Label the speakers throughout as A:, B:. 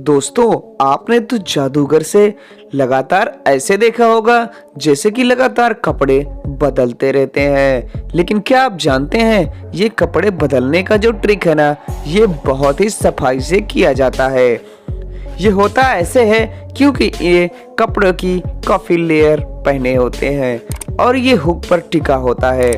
A: दोस्तों, आपने तो जादूगर से लगातार ऐसे देखा होगा जैसे कि लगातार कपड़े बदलते रहते हैं। लेकिन क्या आप जानते हैं, ये कपड़े बदलने का जो ट्रिक है ना, ये बहुत ही सफाई से किया जाता है। ये होता ऐसे है क्योंकि ये कपड़ों की काफी लेयर पहने होते हैं और ये हुक पर टिका होता है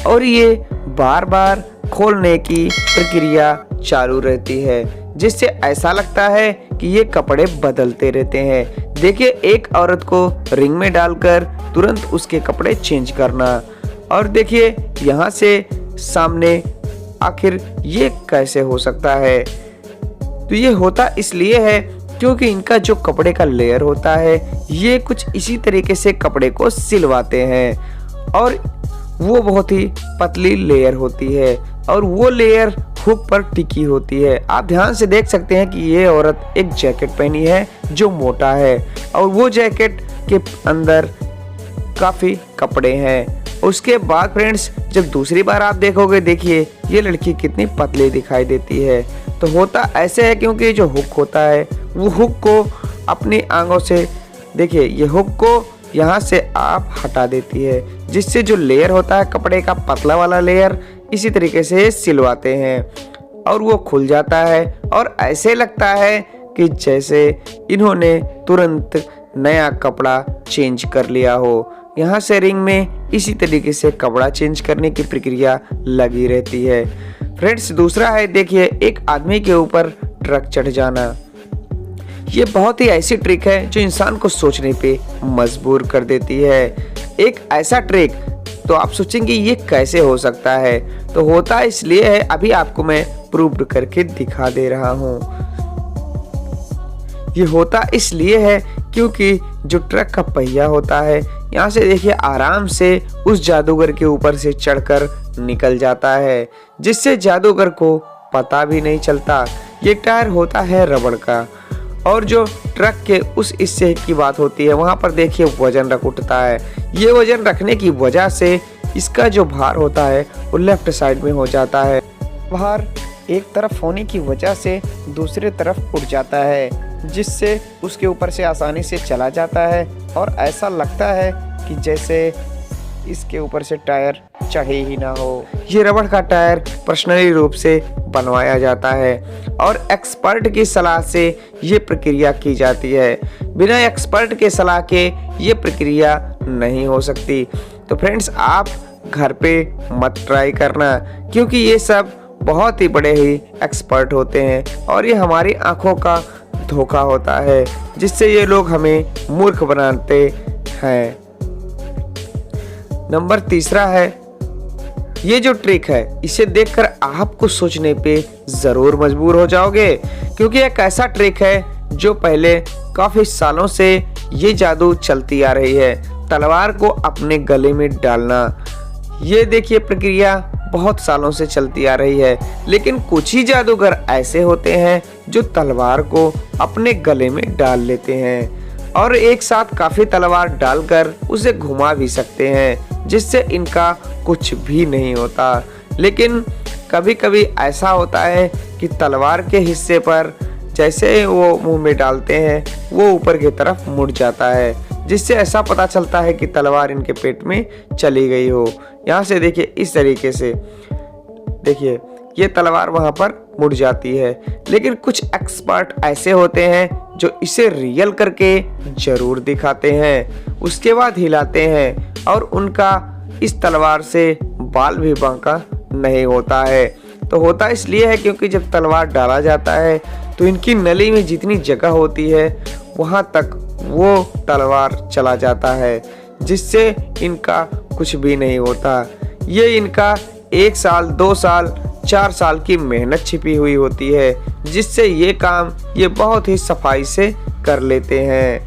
A: और ये बार बार खोलने की प्रक्रिया चालू रहती है, जिससे ऐसा लगता है कि ये कपड़े बदलते रहते हैं। देखिए, एक औरत को रिंग में डालकर तुरंत उसके कपड़े चेंज करना, और देखिए यहाँ से सामने, आखिर ये कैसे हो सकता है? तो ये होता इसलिए है क्योंकि इनका जो कपड़े का लेयर होता है, ये कुछ इसी तरीके से कपड़े को सिलवाते हैं और वो बहुत ही पतली लेयर होती है और वो लेयर हुक पर टिकी होती है। आप ध्यान से देख सकते हैं कि ये औरत एक जैकेट पहनी है जो मोटा है और वो जैकेट के अंदर काफी कपड़े हैं। उसके बाद फ्रेंड्स, जब दूसरी बार आप देखोगे, देखिए ये लड़की कितनी पतली दिखाई देती है। तो होता ऐसे है क्योंकि जो हुक होता है वो हुक को अपनी आंखों से, देखिए ये हुक को यहाँ से आप हटा देती है, जिससे जो लेयर होता है कपड़े का पतला वाला लेयर, इसी तरीके से सिलवाते हैं और वो खुल जाता है और ऐसे लगता है कि जैसे इन्होंने तुरंत नया कपड़ा चेंज कर लिया हो। यहाँ से रिंग में इसी तरीके से कपड़ा चेंज करने की प्रक्रिया लगी रहती है। फ्रेंड्स, दूसरा है, देखिए एक आदमी के ऊपर ट्रक चढ़ जाना। ये बहुत ही ऐसी ट्रिक है जो इंसान को सोचने पे मजबूर कर देती है। एक ऐसा ट्रिक, तो आप सोचेंगे ये कैसे हो सकता है? तो होता इसलिए है, अभी आपको मैं प्रूव करके दिखा दे रहा हूँ। ये होता इसलिए है क्योंकि जो ट्रक का पहिया होता है, यहाँ से देखिए आराम से उस जादूगर के ऊपर से चढ़कर निकल जाता है, जिससे जादूगर को पता भी नहीं चलता। ये टायर होता है रबड़ का और जो ट्रक के उस हिस्से की बात होती है, वहाँ पर देखिए वजन रख उठता है। ये वजन रखने की वजह से इसका जो भार होता है वो लेफ्ट साइड में हो जाता है। भार एक तरफ होने की वजह से दूसरे तरफ उठ जाता है, जिससे उसके ऊपर से आसानी से चला जाता है और ऐसा लगता है कि जैसे इसके ऊपर से टायर चढ़े ही ना हो। ये रबड़ का टायर पर्सनली रूप से बनवाया जाता है और एक्सपर्ट की सलाह से ये प्रक्रिया की जाती है। बिना एक्सपर्ट के सलाह के ये प्रक्रिया नहीं हो सकती। तो फ्रेंड्स, आप घर पे मत ट्राई करना, क्योंकि ये सब बहुत ही बड़े ही एक्सपर्ट होते हैं और ये हमारी आंखों का धोखा होता है, जिससे ये लोग हमें मूर्ख बनाते हैं। नंबर तीसरा है, ये जो ट्रिक है, इसे देखकर आपको सोचने पे जरूर मजबूर हो जाओगे, क्योंकि एक ऐसा ट्रिक है जो पहले काफी सालों से ये जादू चलती आ रही है। तलवार को अपने गले में डालना, ये देखिए प्रक्रिया बहुत सालों से चलती आ रही है। लेकिन कुछ ही जादूगर ऐसे होते हैं जो तलवार को अपने गले में डाल लेते हैं और एक साथ काफी तलवार डालकर उसे घुमा भी सकते हैं, जिससे इनका कुछ भी नहीं होता। लेकिन कभी कभी ऐसा होता है कि तलवार के हिस्से पर जैसे वो मुंह में डालते हैं, वो ऊपर की तरफ मुड़ जाता है, जिससे ऐसा पता चलता है कि तलवार इनके पेट में चली गई हो। यहाँ से देखिए इस तरीके से, देखिए ये तलवार वहाँ पर मुड़ जाती है। लेकिन कुछ एक्सपर्ट ऐसे होते हैं जो इसे रियल करके जरूर दिखाते हैं, उसके बाद हिलाते हैं और उनका इस तलवार से बाल भी बांका नहीं होता है। तो होता इसलिए है क्योंकि जब तलवार डाला जाता है तो इनकी नली में जितनी जगह होती है वहाँ तक वो तलवार चला जाता है, जिससे इनका कुछ भी नहीं होता। ये इनका 1 साल, 2 साल, 4 साल की मेहनत छिपी हुई होती है, जिससे ये काम ये बहुत ही सफाई से कर लेते हैं।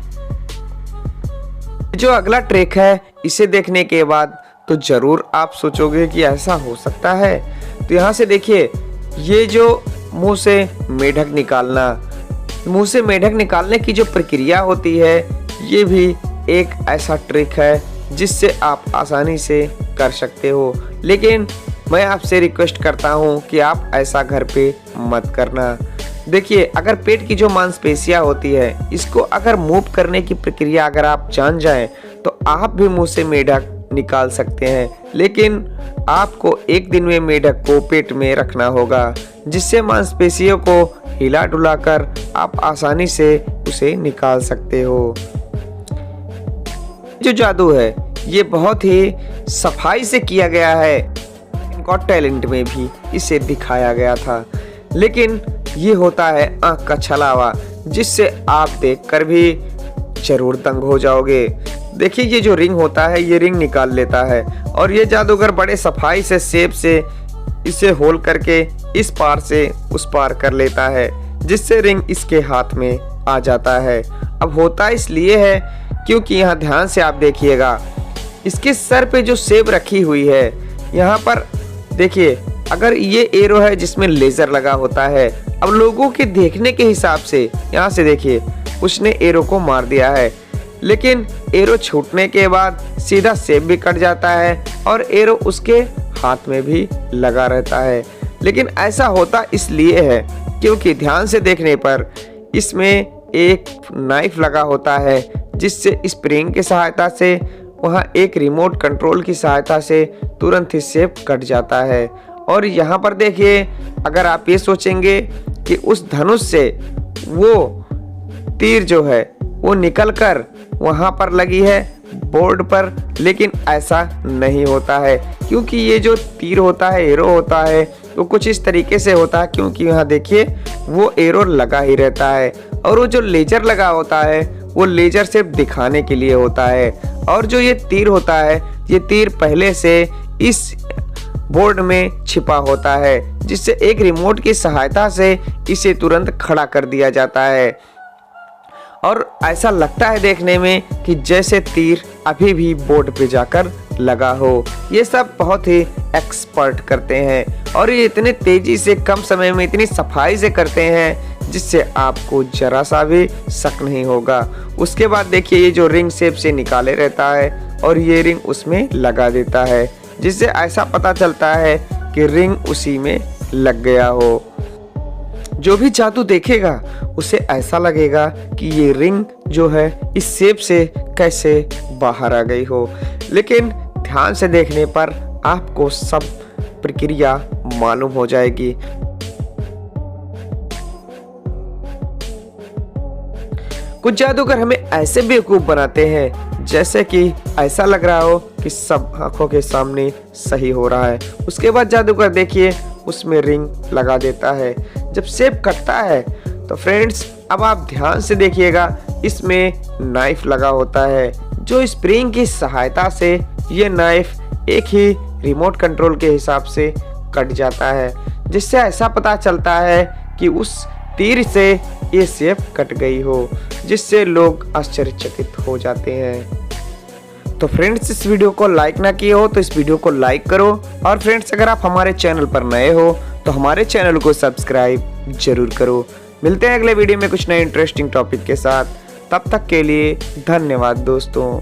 A: जो अगला ट्रिक है, इसे देखने के बाद तो जरूर आप सोचोगे कि ऐसा हो सकता है। तो यहाँ से देखिए, ये जो मुंह से मेढक निकालना, मुंह से मेढक निकालने की जो प्रक्रिया होती है, ये भी एक ऐसा ट्रिक है जिससे आप आसानी से कर सकते हो। लेकिन मैं आपसे रिक्वेस्ट करता हूँ कि आप ऐसा घर पे मत करना, देखिए, अगर पेट की जो मांसपेशियां होती है, इसको अगर मूव करने की प्रक्रिया अगर आप जान जाएं तो आप भी मुंह से मेढक निकाल सकते हैं। लेकिन आपको एक दिन में मेढक को पेट में रखना होगा, जिससे मांसपेशियों को हिला डुला कर आप आसानी से उसे निकाल सकते हो। जो जादू है ये बहुत ही सफाई से किया गया है। गॉट टैलेंट में भी इसे दिखाया गया था। लेकिन ये होता है आंख का छलावा, जिससे आप देखकर भी जरूर दंग हो जाओगे। देखिए, ये जो रिंग होता है ये रिंग निकाल लेता है और ये जादूगर बड़े सफाई से सेब से इसे होल करके इस पार से उस पार कर लेता है, जिससे रिंग इसके हाथ में आ जाता है। अब होता इसलिए है क्योंकि यहाँ ध्यान से आप देखिएगा, इसके सर पे जो सेब रखी हुई है, यहाँ पर देखिए, अगर ये एरो है जिसमें लेजर लगा होता है। अब लोगों के देखने के हिसाब से यहाँ से देखिए, उसने एरो को मार दिया है, लेकिन एरो छूटने के बाद सीधा सेब भी कट जाता है और एरो उसके हाथ में भी लगा रहता है। लेकिन ऐसा होता इसलिए है क्योंकि ध्यान से देखने पर इसमें एक नाइफ लगा होता है, जिससे स्प्रिंग की सहायता से वहाँ एक रिमोट कंट्रोल की सहायता से तुरंत ही सेब कट जाता है। और यहाँ पर देखिए, अगर आप ये सोचेंगे कि उस धनुष से वो तीर जो है वो निकलकर वहाँ पर लगी है बोर्ड पर, लेकिन ऐसा नहीं होता है क्योंकि ये जो तीर होता है, एरो होता है, तो कुछ इस तरीके से होता है क्योंकि यहाँ देखिए वो एरो लगा ही रहता है और वो जो लेजर लगा होता है वो लेजर सिर्फ दिखाने के लिए होता है। और जो ये तीर होता है, ये तीर पहले से इस बोर्ड में छिपा होता है, जिससे एक रिमोट की सहायता से इसे तुरंत खड़ा कर दिया जाता है और ऐसा लगता है देखने में कि जैसे तीर अभी भी बोर्ड पे जाकर लगा हो। ये सब बहुत ही एक्सपर्ट करते हैं और ये इतने तेजी से कम समय में इतनी सफाई से करते हैं जिससे आपको जरा सा भी शक नहीं होगा। उसके बाद देखिए, ये जो रिंग शेप से निकाले रहता है और ये रिंग उसमें लगा देता है, जिससे ऐसा पता चलता है कि रिंग उसी में लग गया हो। जो भी जादू देखेगा उसे ऐसा लगेगा कि ये रिंग जो है इस शेप से कैसे बाहर आ गई हो। लेकिन ध्यान से देखने पर आपको सब प्रक्रिया मालूम हो जाएगी। कुछ जादूगर हमें ऐसे बेवकूफ बनाते हैं जैसे कि ऐसा लग रहा हो कि सब आंखों के सामने सही हो रहा है। उसके बाद जादूगर देखिए उसमें रिंग लगा देता है। जब सेब कटता है तो फ्रेंड्स अब आप ध्यान से देखिएगा, इसमें नाइफ लगा होता है। जो स्प्रिंग की सहायता से ये नाइफ एक ही रिमोट कंट्रोल के हिसाब से कट जाता है, जिससे ऐसा पता चलता है कि उस तीर से ये सेब कट गई हो, जिससे लोग आश्चर्यचकित हो जाते हैं। तो फ्रेंड्स, इस वीडियो को लाइक ना किए हो तो इस वीडियो को लाइक करो और फ्रेंड्स अगर आप हमारे चैनल पर नए हो तो हमारे चैनल को सब्सक्राइब जरूर करो। मिलते हैं अगले वीडियो में कुछ नए इंटरेस्टिंग टॉपिक के साथ। तब तक के लिए धन्यवाद दोस्तों।